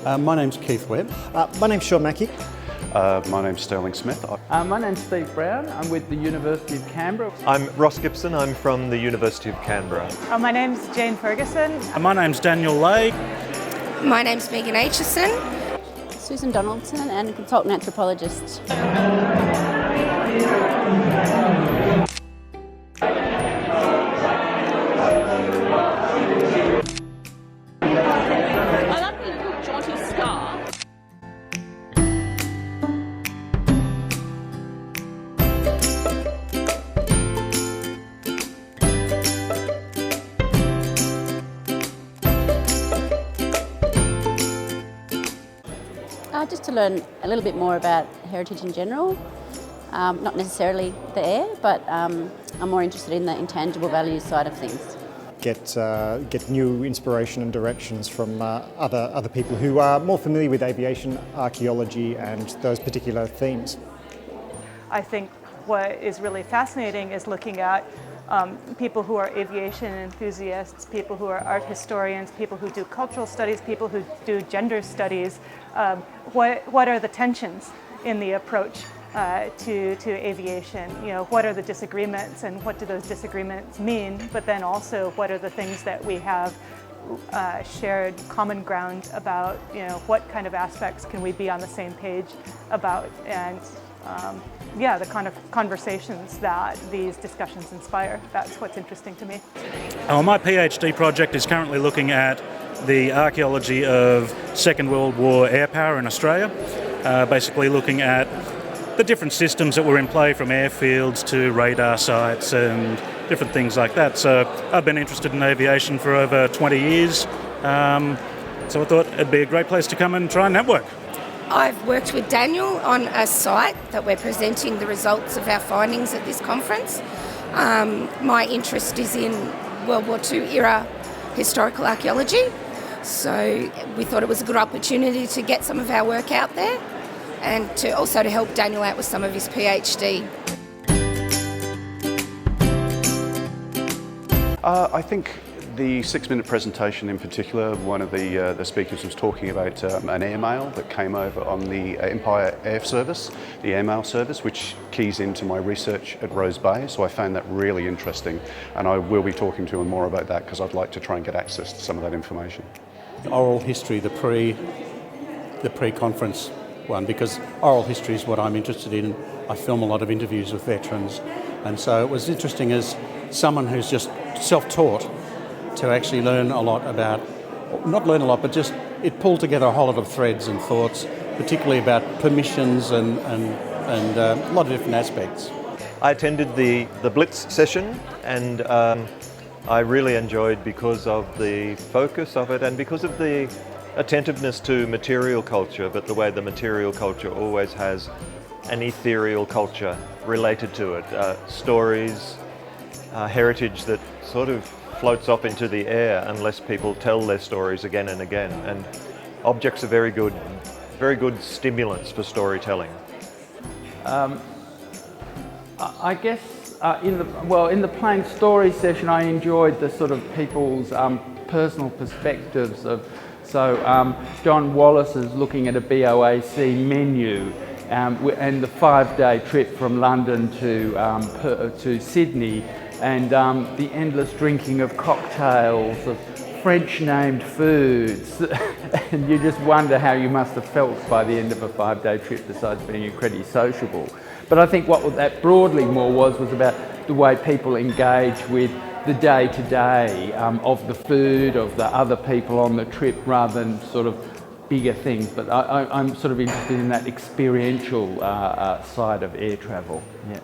My name's Keith Webb. My name's Sean Mackey. My name's Sterling Smith. My name's Steve Brown. I'm with the University of Canberra. I'm Ross Gibson. I'm from the University of Canberra. My name's Jane Ferguson. My name's Daniel Lay. My name's Megan Aitchison. Susan Donaldson and consultant anthropologist. I love the little jaunty scarf. Just to learn a little bit more about heritage in general, not necessarily the air, but I'm more interested in the intangible values side of things. Get new inspiration and directions from other people who are more familiar with aviation, archaeology and those particular themes. I think what is really fascinating is looking at people who are aviation enthusiasts, people who are art historians, people who do cultural studies, people who do gender studies. What are the tensions in the approach to aviation? You know, what are the disagreements and what do those disagreements mean? But then also, what are the things that we have shared common ground about? You know, what kind of aspects can we be on the same page about? And the kind of conversations that these discussions inspire. That's what's interesting to me. My PhD project is currently looking at the archaeology of Second World War air power in Australia, basically looking at the different systems that were in play from airfields to radar sites and different things like that. So I've been interested in aviation for over 20 years, so I thought it'd be a great place to come and try and network. I've worked with Daniel on a site that we're presenting the results of our findings at this conference. My interest is in World War II era historical archaeology, so we thought it was a good opportunity to get some of our work out there and to help Daniel out with some of his PhD. I think the 6-minute presentation in particular, one of the speakers was talking about an airmail that came over on the Empire Air Service, the airmail service, which keys into my research at Rose Bay. So I found that really interesting, and I will be talking to him more about that because I'd like to try and get access to some of that information. Oral history, the pre-conference one, because oral history is what I'm interested in. I film a lot of interviews with veterans, and so it was interesting as someone who's just self-taught to actually learn a lot about, not learn a lot, but just it pulled together a whole lot of threads and thoughts, particularly about permissions and a lot of different aspects. I attended the Blitz session and I really enjoyed because of the focus of it and because of the attentiveness to material culture, but the way the material culture always has an ethereal culture related to it, stories, heritage that sort of floats off into the air unless people tell their stories again and again. And objects are very good stimulants for storytelling. I guess in the plain story session, I enjoyed the sort of people's personal perspectives of. So John Wallace is looking at a BOAC menu. And the 5-day trip from London to Sydney, and the endless drinking of cocktails, of French-named foods, and you just wonder how you must have felt by the end of a 5-day trip, besides being incredibly sociable. But I think what that broadly more was about the way people engage with the day-to-day of the food, of the other people on the trip, rather than sort of bigger things. But I'm sort of interested in that experiential side of air travel. Yeah.